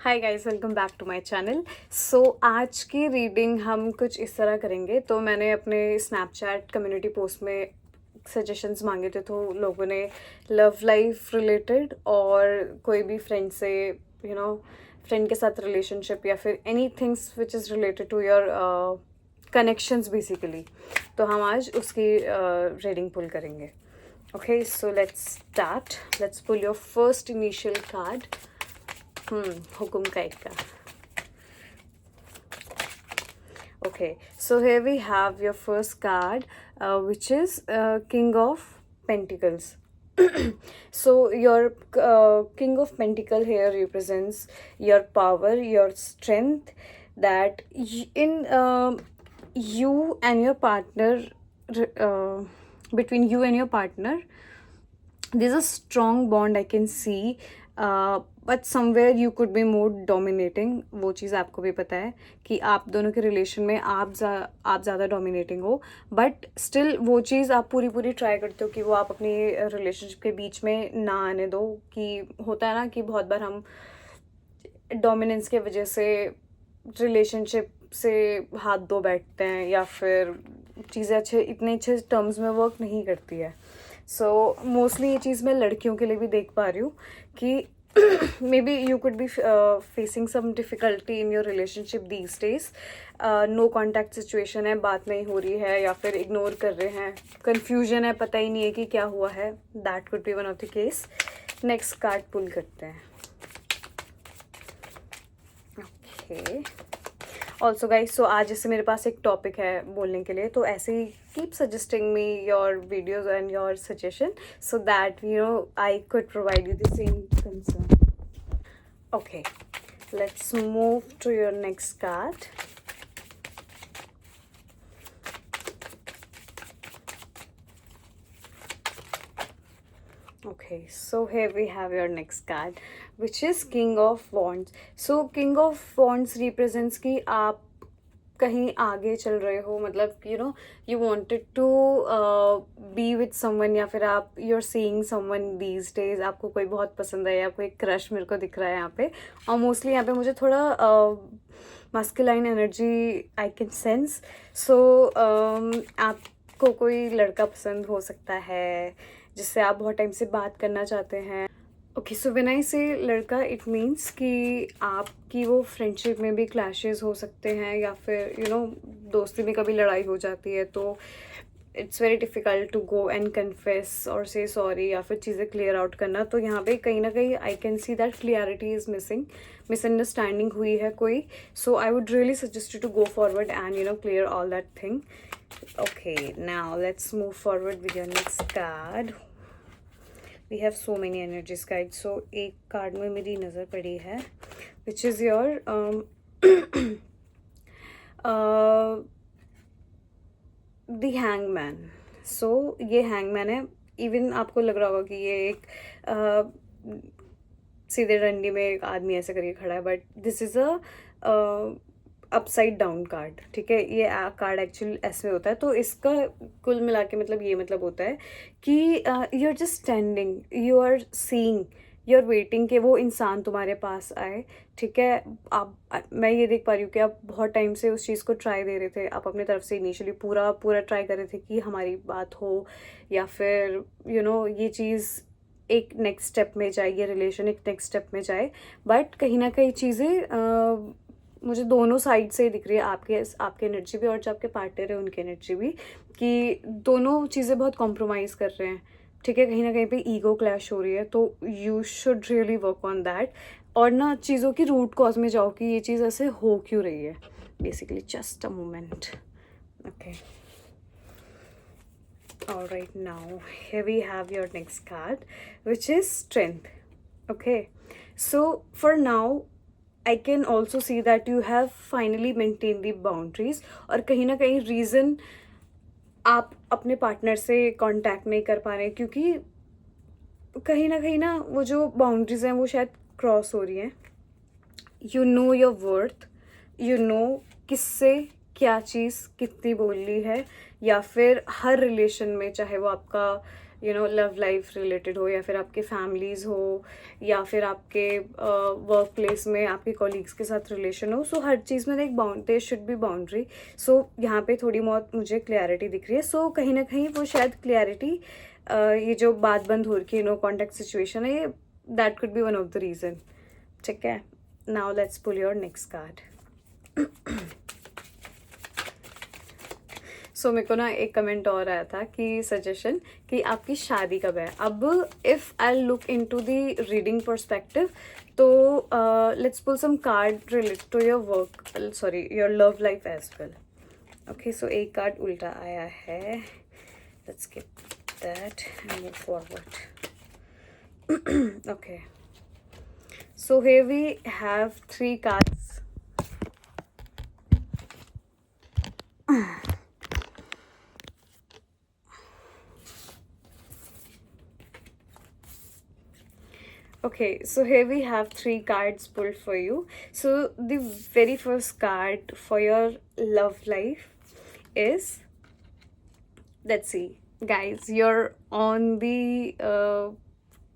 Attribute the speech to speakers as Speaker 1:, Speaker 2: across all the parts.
Speaker 1: Hi guys, welcome back to my channel. So आज की reading हम कुछ इस तरह करेंगे। तो मैंने अपने स्नैपचैट कम्युनिटी पोस्ट में सजेशंस मांगे थे, तो लोगों ने लव लाइफ रिलेटेड और कोई भी फ्रेंड से फ्रेंड के साथ रिलेशनशिप या फिर any things which is related to your connections basically. तो हम आज उसकी रीडिंग पुल करेंगे। Okay, so let's start. Let's pull your first initial card. हुकुम काइट का. Okay, so here we have your first card, which is King of Pentacles. So your King of Pentacle here represents your power, your strength, that in you and your partner, uh, between you and your partner, there's a strong bond I can see, but somewhere you could be more dominating. वो चीज़ आपको भी पता है कि आप दोनों के relation में आप ज़्यादा डोमिनेटिंग हो, बट स्टिल वो चीज़ आप पूरी ट्राई करते हो कि वो आप अपनी रिलेशनशिप के बीच में ना आने दो। कि होता है ना कि बहुत बार हम डोमिनेंस के वजह से रिलेशनशिप से हाथ धो बैठते हैं या फिर चीज़ें इतने अच्छे टर्म्स में वर्क नहीं करती है। सो मोस्टली ये चीज़ मैं लड़कियों के लिए भी देख पा रही हूँ कि maybe you could be facing some difficulty in your relationship these days. No contact situation है, बात नहीं हो रही है या फिर इग्नोर कर रहे हैं, confusion है, पता ही नहीं है कि क्या हुआ है. That could be one of the case. Next card pull करते हैं. Okay. ऑल्सो गाइज, सो आज जैसे मेरे पास एक टॉपिक है बोलने के लिए, तो ऐसे ही keep suggesting me your videos and your suggestion so that I could provide you the same concern. Okay, let's move to your next card. Okay, so here we have your next card, which is King of Wands. So King of Wands represents कि आप कहीं आगे चल रहे हो, मतलब you wanted to be with someone, या फिर आप you're seeing someone these days. आपको कोई बहुत पसंद है या कोई क्रश मेरे को दिख रहा है यहाँ पे, और मोस्टली यहाँ पे मुझे थोड़ा masculine energy I can sense. So आपको कोई लड़का पसंद हो सकता है जिससे आप बहुत टाइम से बात करना चाहते हैं. ओके, सो व्हेन आई से लड़का, इट मीन्स कि आपकी वो फ्रेंडशिप में भी क्लैशेस हो सकते हैं या फिर दोस्ती में कभी लड़ाई हो जाती है, तो it's very difficult to go and confess और से सॉरी या फिर चीज़ें क्लियर आउट करना. तो यहाँ पे कहीं ना कहीं I can see that clarity is missing, misunderstanding हुई है कोई. So I would really suggest you to go forward and clear all that thing. Okay, now let's move forward with your next card. We have so many energies guide. So एक card में मेरी नज़र पड़ी है, which is your the hangman. So ये hangman है. Even आपको लग रहा होगा कि ये एक सीधे डंडी में एक आदमी ऐसे करके खड़ा है, but this is a upside down card. ठीक है, ये कार्ड एक्चुअली ऐसे होता है. तो इसका कुल मिला के मतलब ये मतलब होता है कि you are just standing, you are seeing, you are waiting कि वो इंसान तुम्हारे पास आए. ठीक है, मैं ये देख पा रही हूँ कि आप बहुत टाइम से उस चीज़ को ट्राई दे रहे थे. आप अपने तरफ से इनिशियली पूरा ट्राई कर रहे थे कि हमारी बात हो, या फिर ये चीज़ एक नेक्स्ट स्टेप में जाए, ये रिलेशन एक नेक्स्ट स्टेप में जाए. बट कहीं ना कहीं चीज़ें मुझे दोनों साइड से दिख रही है, आपके एनर्जी भी और जो आपके पार्टनर है उनकी एनर्जी भी, कि दोनों चीज़ें बहुत कॉम्प्रोमाइज़ कर रहे हैं. ठीक है, कहीं ना कहीं पे ईगो क्लैश हो रही है. तो you should really work on that, और ना चीज़ों की रूट कॉज में जाओ कि ये चीज़ ऐसे हो क्यों रही है. Basically just a moment. Okay, alright, now here we have your next card, which is strength. Okay, so for now I can also see that you have finally maintained the boundaries. और कहीं ना कहीं reason आप अपने partner से contact नहीं कर पा रहे हैं क्योंकि कहीं ना वो जो बाउंड्रीज हैं वो शायद क्रॉस हो रही हैं. You know your worth, you know किससे क्या चीज़ कितनी बोलनी है, या फिर हर रिलेशन में, चाहे वो आपका लव लाइफ रिलेटेड हो, या फिर आपके फैमिलीज़ हो, या फिर आपके वर्क प्लेस में आपके कॉलीग्स के साथ रिलेशन हो. सो हर चीज़ में एक देयर शुड बी बाउंड्री. सो यहाँ पे थोड़ी बहुत मुझे क्लैरिटी दिख रही है. सो कहीं ना कहीं वो शायद क्लैरिटी, ये जो बात बंद हो रही है, नो कॉन्टैक्ट सिचुएशन है, ये that could be one of the reason. ठीक है, now let's pull your next card. So मेरे को ना एक कमेंट और आया था कि सजेशन कि आपकी शादी कब है. अब if I look into the reading perspective, तो let's pull some card related to your work, sorry your love life as well. Okay, so एक कार्ड उल्टा आया है. Let's keep that and move forward. Okay, so here we have 3 cards. Okay, so here we have 3 cards pulled for you. So the very first card for your love life is, let's see guys, you're on the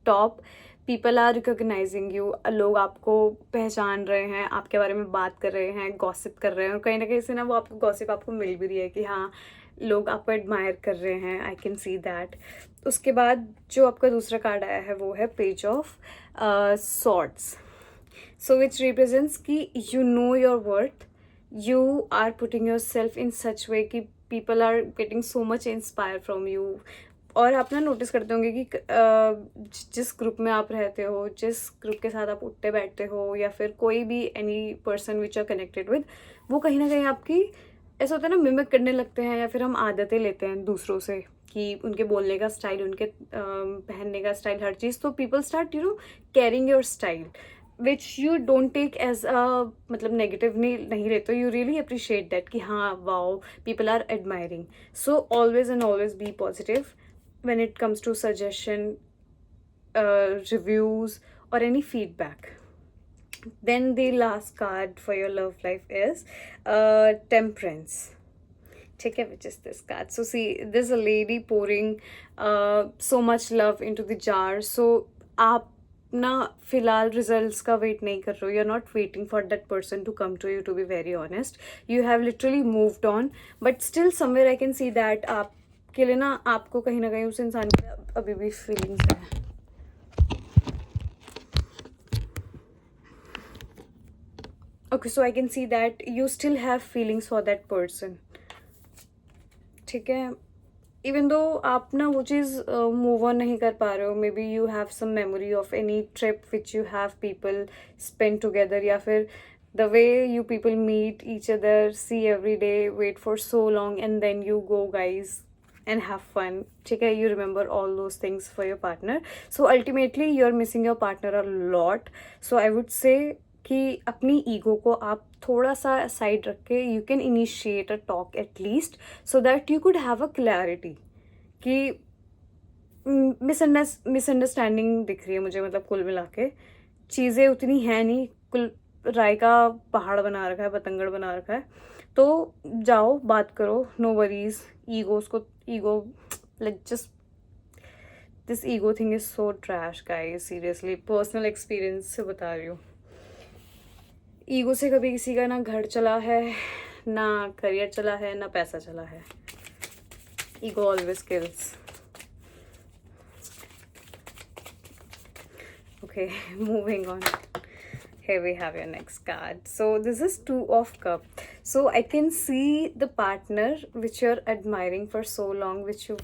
Speaker 1: top. People are recognising you. लोग आपको पहचान रहे हैं, आपके बारे में बात कर रहे हैं, गॉसिप कर रहे हैं, और कहीं ना कहीं से ना वो आपको गॉसिप आपको मिल भी रही है कि हाँ लोग आपको एडमायर कर रहे हैं. आई कैन सी दैट. उसके बाद जो आपका दूसरा कार्ड आया है वो है page of swords. So which represents कि you know your worth, you are putting yourself in such way कि people are getting so much inspire from you. और आप ना नोटिस करते होंगे कि जिस ग्रुप में आप रहते हो, जिस ग्रुप के साथ आप उठते बैठते हो, या फिर कोई भी any person which are connected with, वो कहीं ना कहीं आपकी ऐसा होता है ना, मिमिक करने लगते हैं, या फिर हम आदतें लेते हैं दूसरों से कि उनके बोलने का स्टाइल, उनके पहनने का स्टाइल, हर चीज़. तो people start caring your style which you don't take as a मतलब नेगेटिव नहीं लेते. यू रियली अप्रिशिएट दैट कि हाँ wow people are admiring. So always and always be positive when it comes to suggestion, reviews, or any feedback. Then the last card for your love life is Temperance. ठीक है, which is this card. So see, there's a lady pouring so much love into the jar. So आप ना फिलहाल results का wait नहीं कर रहे हो. You are not waiting for that person to come to you, to be very honest. You have literally moved on, but still somewhere I can see that आप के लिए ना आपको कहीं ना कहीं उस इंसान की अभी भी फीलिंग्स है. Okay, so I can see that you still have feelings for that person. ठीक है, इवन दो आप ना वो चीज़ मूव ऑन नहीं कर पा रहे हो. Maybe you have some memory of any trip which you have people spend together, या फिर the way you people meet each other, see every day, wait for so long, and then you go guys and have fun. ठीक है, you remember all those things for your partner. So ultimately you're missing your partner a lot. So I would say कि अपनी ego को आप थोड़ा सा side रख के you can initiate a talk at least, so that you could have a clarity. कि misunderstanding दिख रही है मुझे, मतलब कुल मिला के चीज़ें उतनी है नहीं. कुल राय का पहाड़ बना रखा है, बतंगड़ बना रखा है. तो जाओ बात करो, no worries. Ego like just this ego thing is so trash guys, seriously personal experience से बता रही हूँ. ईगो से कभी किसी का ना घर चला है, ना करियर चला है, ना पैसा चला है. Ego always kills. Okay, moving on. Here we have your next card. So this is 2 of Cups. So I can see the partner which you're admiring for so long, which you